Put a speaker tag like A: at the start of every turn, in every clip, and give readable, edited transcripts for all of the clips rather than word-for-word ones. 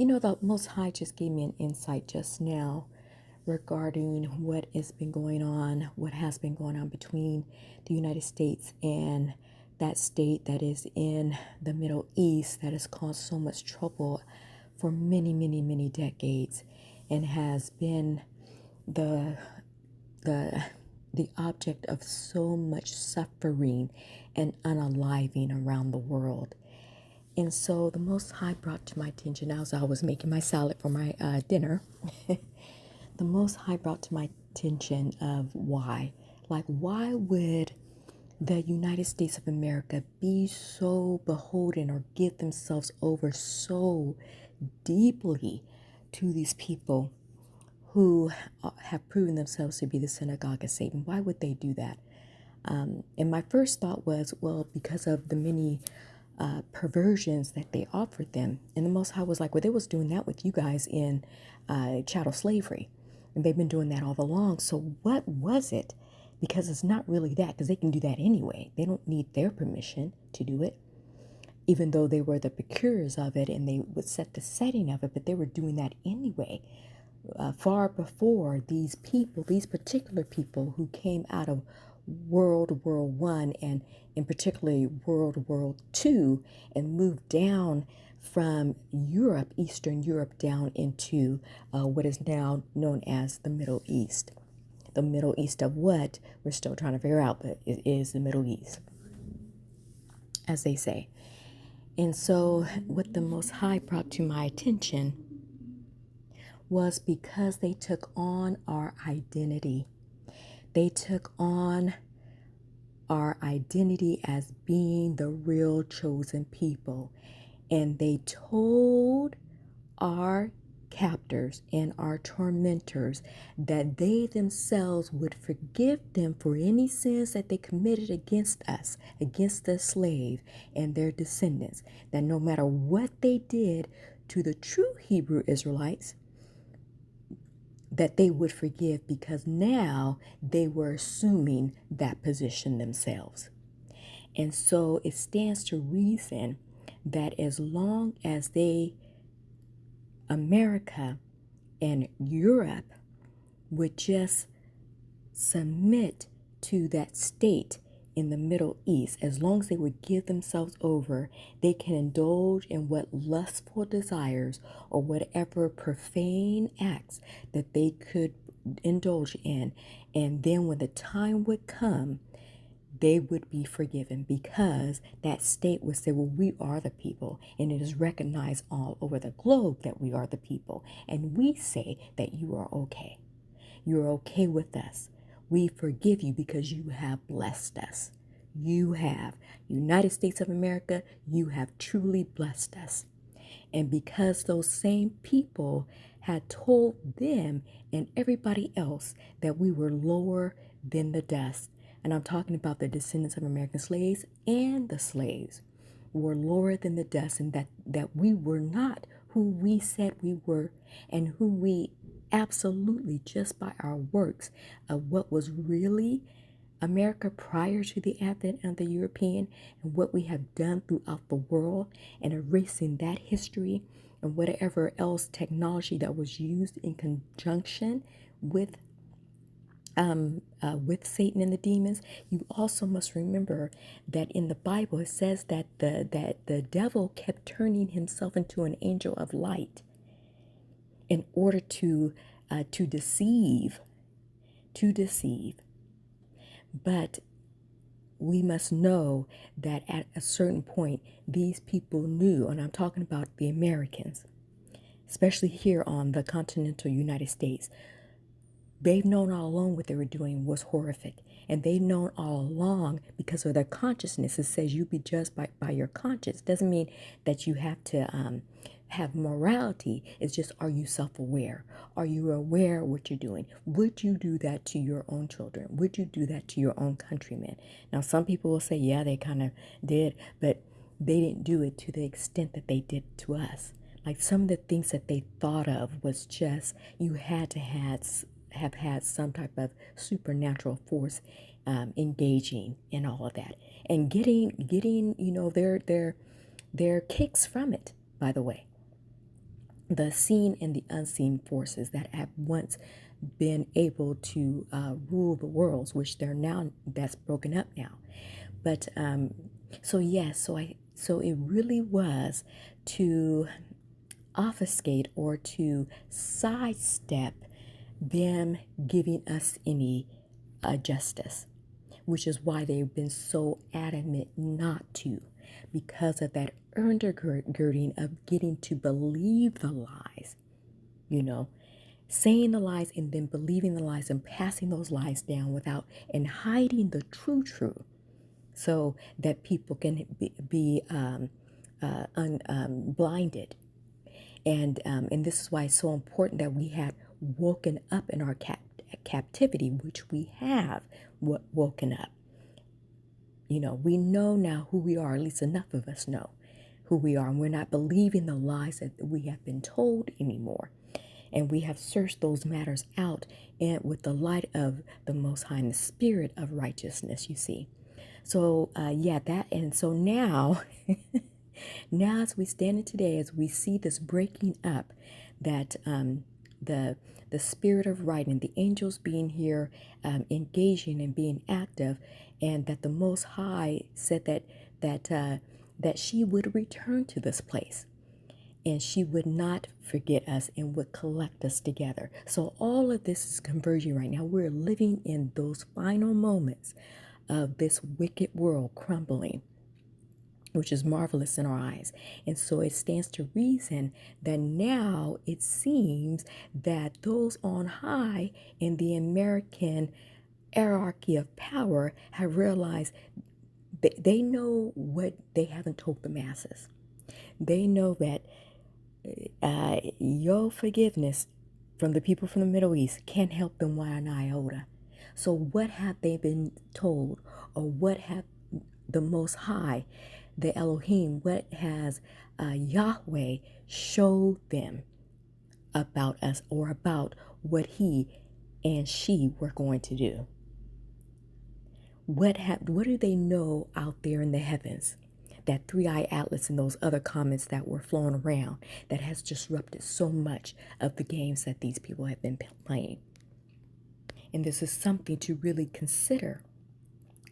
A: The Most High just gave me an insight just now regarding what has been going on, what has been going on between the United States and that state that is in the Middle East that has caused so much trouble for many, many, many decades and has been the the the object of so much suffering and unaliving around the world. And so the Most High brought to my attention as I was making my salad for my dinner. The Most High brought to my attention of why. Like, why would the United States of America be so beholden or give themselves over so deeply to these people who have proven themselves to be the synagogue of Satan? Why would they do that? And my first thought was, well, because of the many perversions that they offered them. And the Most High was like, well, they was doing that with you guys in chattel slavery. And they've been doing that all along. So what was it? Because it's not really that, because they can do that anyway. They don't need their permission to do it, even though they were the procurers of it and they would set the setting of it, but they were doing that anyway. Far before these people, these particular people who came out of World War One and in particularly World War Two and moved down from Europe, Eastern Europe, down into what is now known as the Middle East. The Middle East of what? We're still trying to figure out, but it is the Middle East, as they say. And so, what the Most High brought to my attention was because they took on our identity. They took on our identity as being the real chosen people. And they told our captors and our tormentors that they themselves would forgive them for any sins that they committed against us, against the slave and their descendants. That no matter what they did to the true Hebrew Israelites, that they would forgive, because now they were assuming that position themselves. And so it stands to reason that as long as America and Europe would just submit to that state in the Middle East, as long as they would give themselves over, they can indulge in what lustful desires or whatever profane acts that they could indulge in. And then when the time would come, they would be forgiven, because that state would say, well, we are the people, and it is recognized all over the globe that we are the people. And we say that you are okay. You're okay with us. We forgive you because you have blessed us. You have. United States of America, you have truly blessed us. And because those same people had told them and everybody else that we were lower than the dust, and I'm talking about the descendants of American slaves and the slaves, were lower than the dust, and that we were not who we said we were, and who we absolutely, just by our works of what was really America prior to the advent of the European, and what we have done throughout the world, and erasing that history and whatever else technology that was used in conjunction with Satan and the demons. You also must remember that in the Bible it says that the devil kept turning himself into an angel of light in order to deceive, to deceive. But we must know that at a certain point, these people knew, and I'm talking about the Americans, especially here on the continental United States. They've known all along what they were doing was horrific. And they've known all along, because of their consciousness. It says you be judged by your conscience. Doesn't mean that you have to have morality. It's just, are you self-aware? Are you aware of what you're doing? Would you do that to your own children? Would you do that to your own countrymen? Now, some people will say, yeah, they kind of did, but they didn't do it to the extent that they did to us. Like, some of the things that they thought of was just, you had to have had some type of supernatural force engaging in all of that, and getting their kicks from it, by the way. the seen and the unseen forces that have once been able to rule the worlds, which they're now, that's broken up now. But so yes, so it really was to obfuscate or to sidestep them giving us any justice, which is why they've been so adamant not to, because of that undergirding of getting to believe the lies, you know, saying the lies and then believing the lies and passing those lies down without and hiding the true, so that people can be blinded. And this is why it's so important that we have woken up in our captivity, which we have woken up. You know, we know now who we are, at least enough of us know who we are, and we're not believing the lies that we have been told anymore. And we have searched those matters out and with the light of the Most High and the spirit of righteousness, you see. So, and so now, now as we stand in today, as we see this breaking up, that the spirit of right and the angels being here, engaging and being active, and that the Most High said that she would return to this place, and she would not forget us and would collect us together. So all of this is converging right now. We're living in those final moments of this wicked world crumbling, which is marvelous in our eyes. And so it stands to reason that now it seems that those on high in the American hierarchy of power have realized they know what they haven't told the masses. They know that your forgiveness from the people from the Middle East can't help them one iota. So what have they been told, or what have the Most High, the Elohim, what has Yahweh showed them about us, or about what he and she were going to do? What do they know out there in the heavens? That three-eyed atlas and those other comments that were flowing around that has disrupted so much of the games that these people have been playing. And this is something to really consider,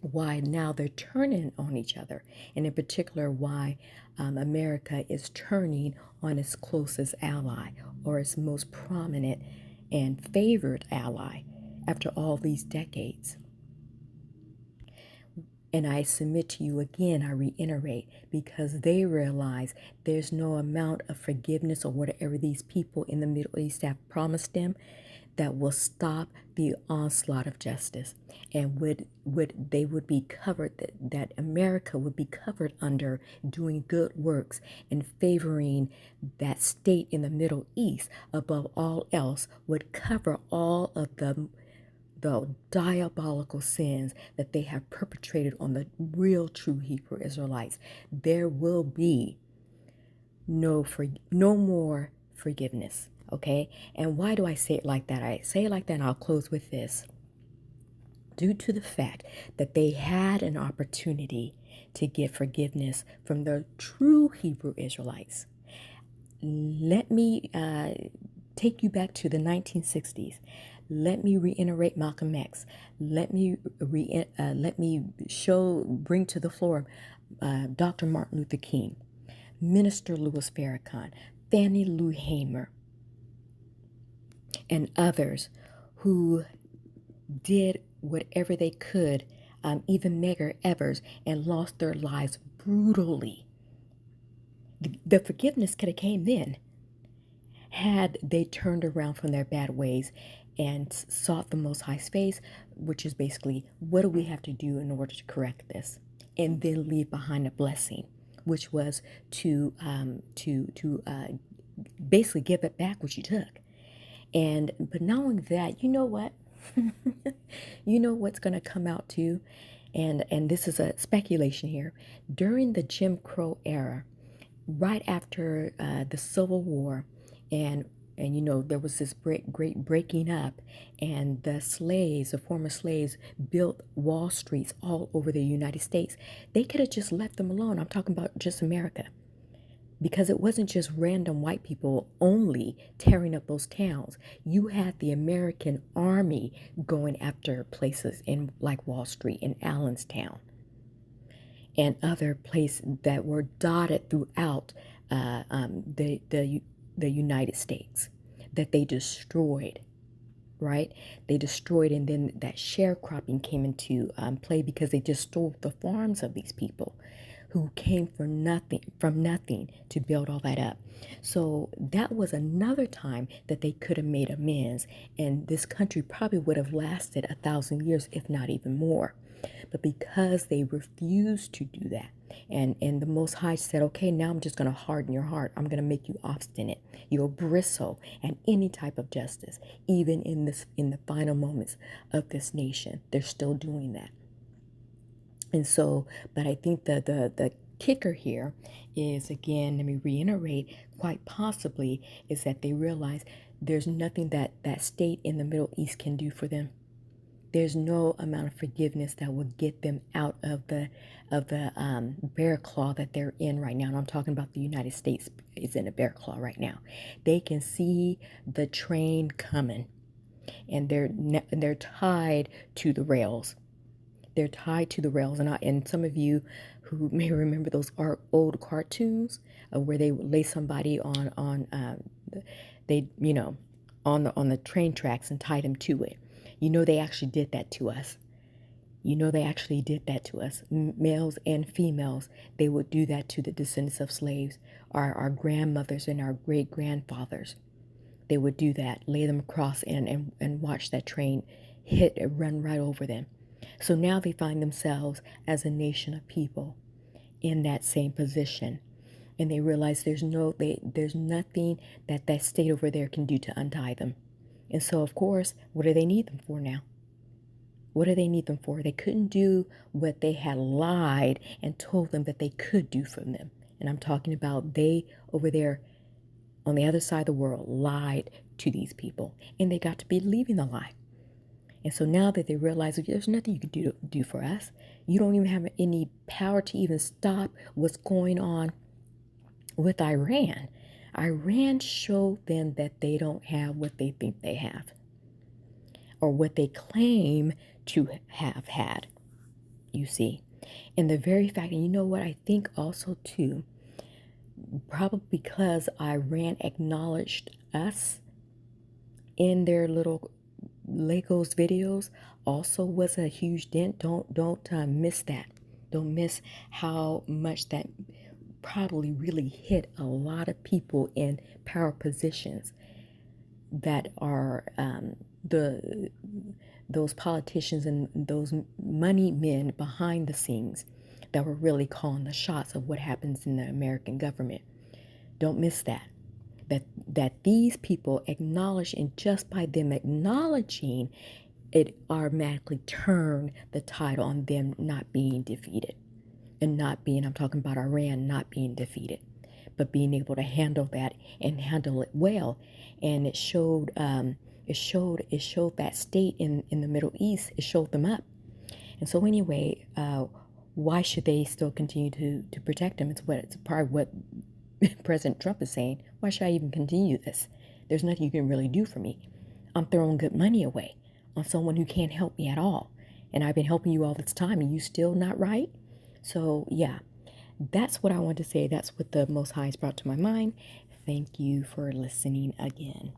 A: why now they're turning on each other, and in particular why America is turning on its closest ally, or its most prominent and favored ally after all these decades. And I submit to you again, I reiterate, because they realize there's no amount of forgiveness or whatever these people in the Middle East have promised them that will stop the onslaught of justice, and would they would be covered, that America would be covered under doing good works and favoring that state in the Middle East above all else, would cover all of the diabolical sins that they have perpetrated on the real true Hebrew Israelites. There will be no more forgiveness. Okay? And why do I say it like that? I say it like that, and I'll close with this. Due to the fact that they had an opportunity to get forgiveness from the true Hebrew Israelites. Let me take you back to the 1960s. Let me reiterate Malcolm X. Let me bring to the floor Dr. Martin Luther King, Minister Louis Farrakhan, Fannie Lou Hamer, and others who did whatever they could, even Medgar Evers, and lost their lives brutally. The forgiveness could have came then, had they turned around from their bad ways and sought the Most High's face, which is basically, what do we have to do in order to correct this? And then leave behind a blessing, which was to basically give it back what you took. But not only that, you know what? You know what's going to come out too? And this is a speculation here. During the Jim Crow era, right after the Civil War, and you know, there was this great breaking up, and the former slaves built Wall Streets all over the United States. They could have just left them alone. I'm talking about just America. because it wasn't just random white people only tearing up those towns. You had the American army going after places in like Wall Street and Allenstown and other places that were dotted throughout the United States that they destroyed. Right? They destroyed, and then that sharecropping came into play because they just stole the farms of these people who came for nothing from nothing to build all that up. So that was another time that they could have made amends, and this country probably would have lasted 1,000 years, if not even more. But because they refused to do that, and the Most High said, okay, now I'm just going to harden your heart. I'm going to make you obstinate. You'll bristle at any type of justice, even in the final moments of this nation. They're still doing that. And so, but I think the kicker here is, again, let me reiterate, quite possibly, is that they realize there's nothing that that state in the Middle East can do for them. There's no amount of forgiveness that will get them out of the bear claw that they're in right now. And I'm talking about the United States is in a bear claw right now. They can see the train coming, and they're tied to the rails. They're tied to the rails, and some of you who may remember those old cartoons where they would lay somebody on they on the train tracks and tie them to it. They actually did that to us. They actually did that to us, males and females. They would do that to the descendants of slaves, our grandmothers and our great grandfathers. They would do that, lay them across and watch that train hit and run right over them. So now they find themselves as a nation of people in that same position. And they realize there's nothing that that state over there can do to untie them. And so, of course, what do they need them for now? What do they need them for? They couldn't do what they had lied and told them that they could do for them. And I'm talking about they over there on the other side of the world lied to these people, and they got to believing the lie. And so now that they realize that there's nothing you can do for us, you don't even have any power to even stop what's going on with Iran. Iran showed them that they don't have what they think they have, or what they claim to have had, you see. And the very fact, and you know what I think also too, probably because Iran acknowledged us in their little Legos videos also was a huge dent. Don't miss that. Don't miss how much that probably really hit a lot of people in power positions that are those politicians and those money men behind the scenes that were really calling the shots of what happens in the American government. Don't miss that. That these people acknowledge, and just by them acknowledging, it automatically turned the tide on them not being defeated, and not being, I'm talking about Iran not being defeated, but being able to handle that and handle it well. And it showed that state in the Middle East. It showed them up. And so anyway, why should they still continue to protect them? It's probably what President Trump is saying. Why should I even continue this? There's nothing you can really do for me. I'm throwing good money away on someone who can't help me at all. And I've been helping you all this time, and you still not right? So yeah, that's what I want to say. That's what the Most High has brought to my mind. Thank you for listening again.